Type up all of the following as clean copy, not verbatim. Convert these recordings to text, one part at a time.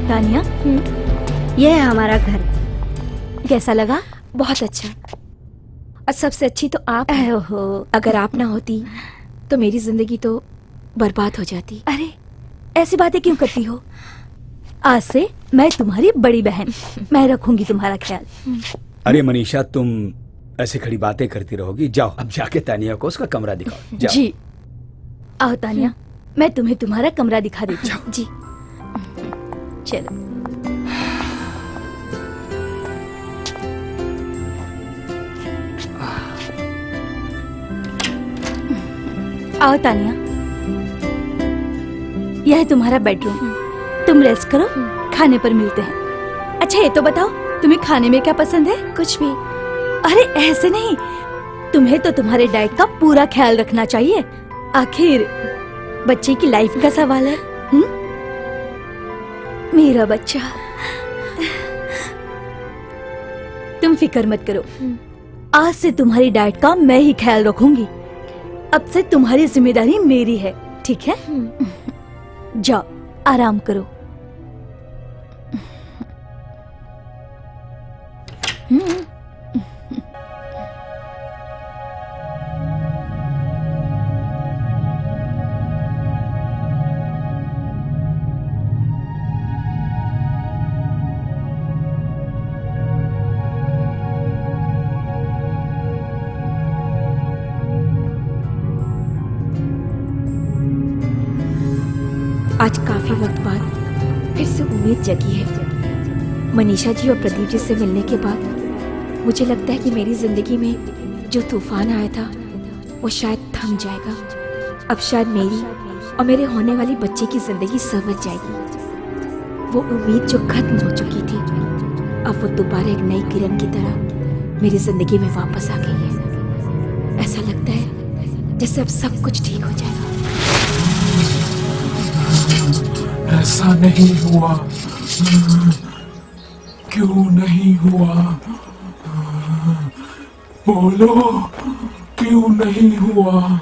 तानिया, ये है हमारा घर। कैसा लगा? बहुत अच्छा। और सबसे अच्छी तो आप। ओहो, अगर आप ना होती तो मेरी जिंदगी तो बर्बाद हो जाती। अरे ऐसी बातें क्यों करती हो? आज से मैं तुम्हारी बड़ी बहन, मैं रखूंगी तुम्हारा ख्याल। अरे मनीषा, तुम ऐसे खड़ी बातें करती रहोगी? जाओ अब जाके तानिया को उसका कमरा दिखाओ। जाओ। जी आओ तानिया, मैं तुम्हें तुम्हारा कमरा दिखा देती हूँ। जी चलो। आओ तानिया, यह है तुम्हारा बेडरूम। तुम रेस्ट करो, खाने पर मिलते हैं। अच्छा ये तो बताओ, तुम्हें खाने में क्या पसंद है? कुछ भी। अरे ऐसे नहीं, तुम्हें तो तुम्हारे डाइट का पूरा ख्याल रखना चाहिए। आखिर बच्चे की लाइफ का सवाल है। मेरा बच्चा, तुम फिक्र मत करो, आज से तुम्हारी डाइट का मैं ही ख्याल रखूंगी। अब से तुम्हारी जिम्मेदारी मेरी है, ठीक है? जाओ आराम करो। आज काफी वक्त बाद फिर से उम्मीद जगी है। मनीषा जी और प्रदीप जी से मिलने के बाद मुझे लगता है कि मेरी जिंदगी में जो तूफान आया था वो शायद थम जाएगा। अब शायद मेरी और मेरे होने वाली बच्चे की जिंदगी संवर जाएगी। वो उम्मीद जो खत्म हो चुकी थी, अब वो दोबारा एक नई किरण की तरह मेरी जिंदगी में वापस आ गई है। ऐसा लगता है जैसे अब सब कुछ ठीक हो जाएगा। ऐसा नहीं हुआ, क्यों नहीं हुआ? बोलो, क्यों नहीं हुआ?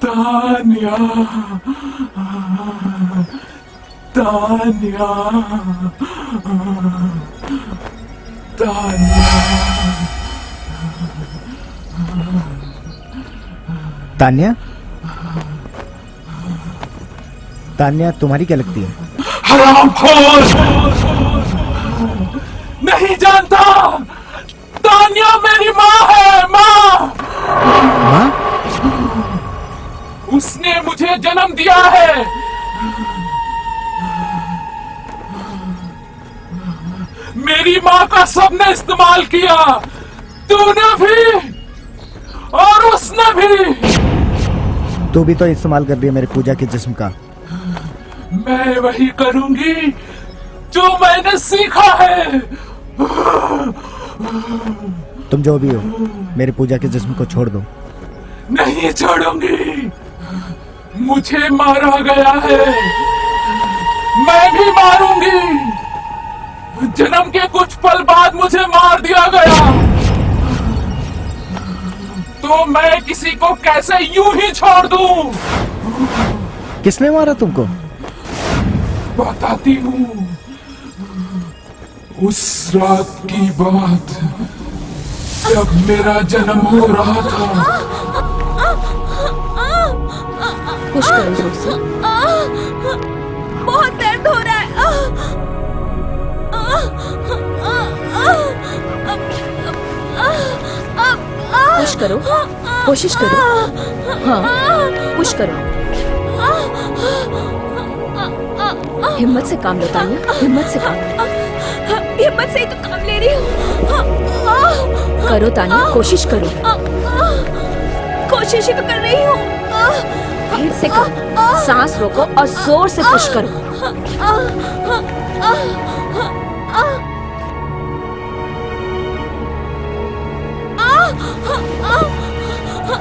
तानिया, तानिया, तानिया। तान्या, तान्या तुम्हारी क्या लगती है? हरामखोर! नहीं जानता, तान्या मेरी माँ है। माँ, माँ? उसने मुझे जन्म दिया है। मेरी माँ का सबने इस्तेमाल किया, तूने भी और उसने भी। तू भी तो इस्तेमाल कर रही है मेरे पूजा के जिस्म का। मैं वही करूंगी जो मैंने सीखा है। तुम जो भी हो, मेरे पूजा के जिस्म को छोड़ दो। नहीं छोड़ूंगी। मुझे मारा गया है, मैं भी मारूंगी। जन्म के कुछ पल बाद मुझे मार दिया गया, तो मैं किसी को कैसे यूं ही छोड़ दूं? किसने मारा तुमको? बताती हूँ। उस रात की बात जब मेरा जन्म हो रहा था। खुश करो जोर से। बहुत दर्द हो रहा है। पुश करो, कोशिश करो। हाँ, पुश करो। हिम्मत से काम लो तानिया, हिम्मत से काम लो। हिम्मत से ही तो काम ले रही हूँ। करो तानिया, कोशिश करो। कोशिश ही तो कर रही हूँ। फिर से करो, सांस रोको और जोर से पुश करो।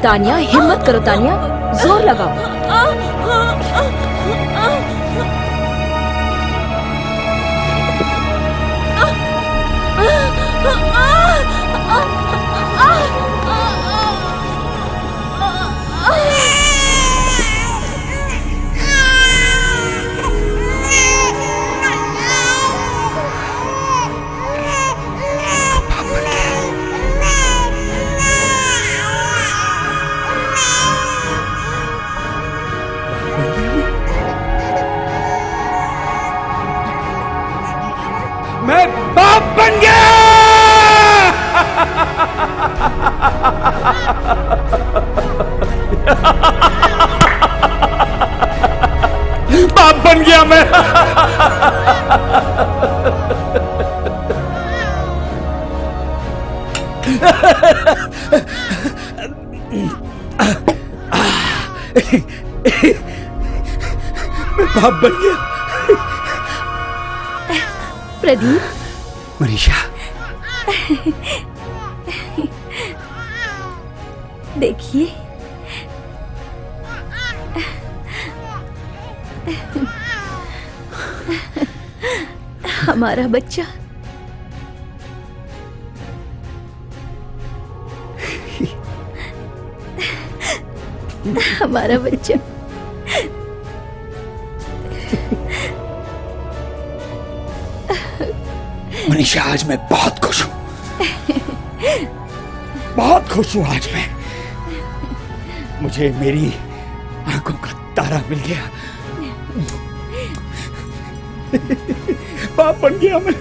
तानिया, हिम्मत करो तानिया, जोर लगाओ। बाप बन गया मैं। मैं बाप बन गया। प्रदीप। मनीषा, देखिए, हमारा बच्चा। हमारा बच्चा। मनीषा, आज मैं बहुत खुश हूं, बहुत खुश हूं आज मैं। मुझे मेरी आंखों का तारा मिल गया। बाप बन गया मैं।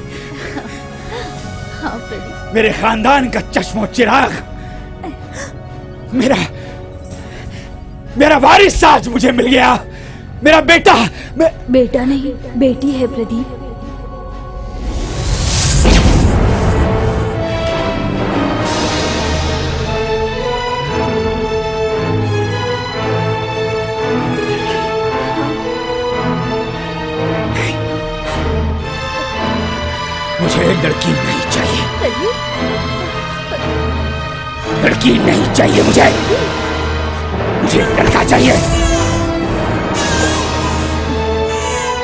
हाँ प्रदीप। मेरे खानदान का चश्मो चिराग, मेरा वारिस आज मुझे मिल गया। मेरा बेटा। बेटा नहीं, बेटी है प्रदीप। मुझे लड़की नहीं चाहिए, लड़की नहीं चाहिए मुझे लड़का चाहिए।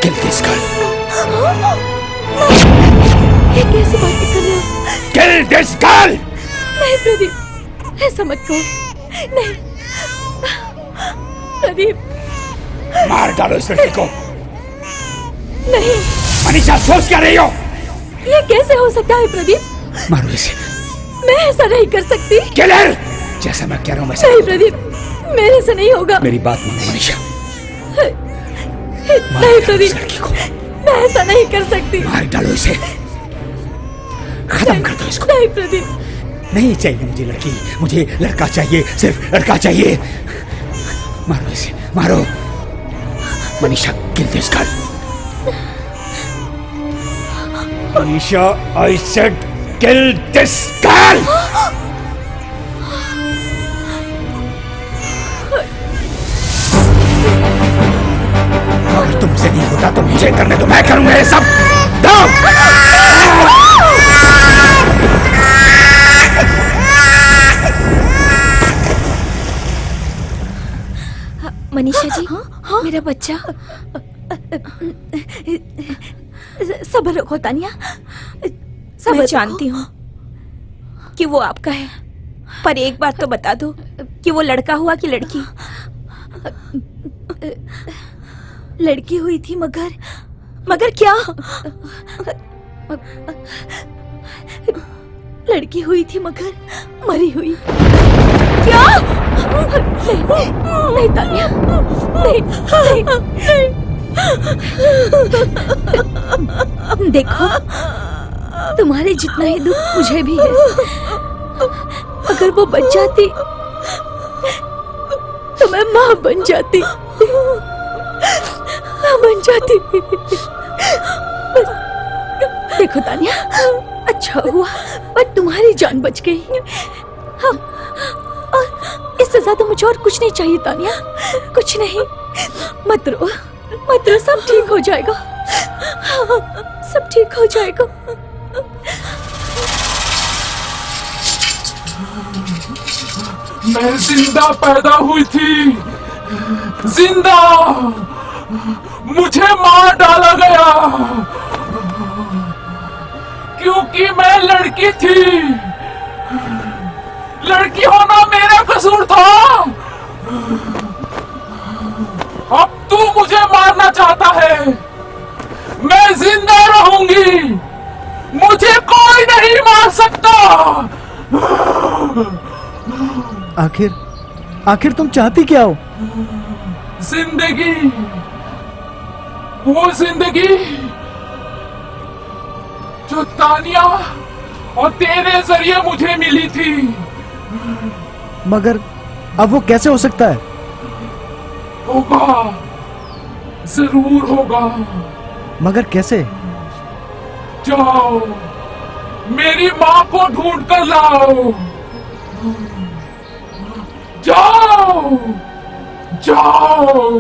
Kill this girl. ये कैसी बातें कर रहे हो? Kill this girl. नहीं प्रदीप, ऐसा मत कहो। नहीं प्रदीप। मार डालो इस लड़की को। नहीं मनीषा, सोच क्या रही हो? ये कैसे हो सकता है प्रदीप? मारो इसे। मैं ऐसा नहीं कर सकती। किलर, जैसा मैं कह रहा हूँ वैसा। नहीं प्रदीप, मेरे से नहीं होगा। मेरी बात मानो मनीषा। नहीं प्रदीप, लड़की को मैं ऐसा नहीं कर सकती। मार डालो इसे, खत्म कर दो इसको। नहीं प्रदीप, नहीं चाहिए मुझे लड़की, मुझे लड़का चाहिए, सिर्फ लड़का चाहिए। मारो इसे, मारो। मनीषा, किल this girl. Manisha, I said kill this girl. अगर तुमसे नहीं होता तो मुझे करने दो, मैं करूंगा ये सब। मनीषा जी, मेरा बच्चा। सब्र रखो तानिया, मैं जानती हूँ कि वो आपका है, पर एक बात तो बता दो कि वो लड़का हुआ कि लड़की? लड़की हुई थी, मगर क्या? लड़की हुई थी मगर मरी हुई। क्या? नहीं, नहीं तानिया, नहीं, नहीं। देखो, तुम्हारे जितना ही दुख मुझे भी है। अगर वो बच जाती तो मैं माँ बन जाती, माँ बन जाती। बस देखो तानिया, अच्छा हुआ पर तुम्हारी जान बच गई। हाँ, और इससे ज्यादा मुझे और कुछ नहीं चाहिए तानिया, कुछ नहीं। मत रो, सब ठीक हो जाएगा, सब ठीक हो जाएगा। मैं जिंदा पैदा हुई थी, जिंदा मुझे मार डाला गया क्योंकि मैं लड़की थी। लड़की होना मेरा कसूर था। अब तू मुझे मारना चाहता है, मैं जिंदा रहूंगी, मुझे कोई नहीं मार सकता। आखिर तुम चाहती क्या हो? जिंदगी, वो जिंदगी जो तानिया और तेरे जरिए मुझे मिली थी। मगर अब वो कैसे हो सकता है? होगा, जरूर होगा। मगर कैसे? जाओ, मेरी माँ को ढूंढ कर लाओ। जाओ, जाओ।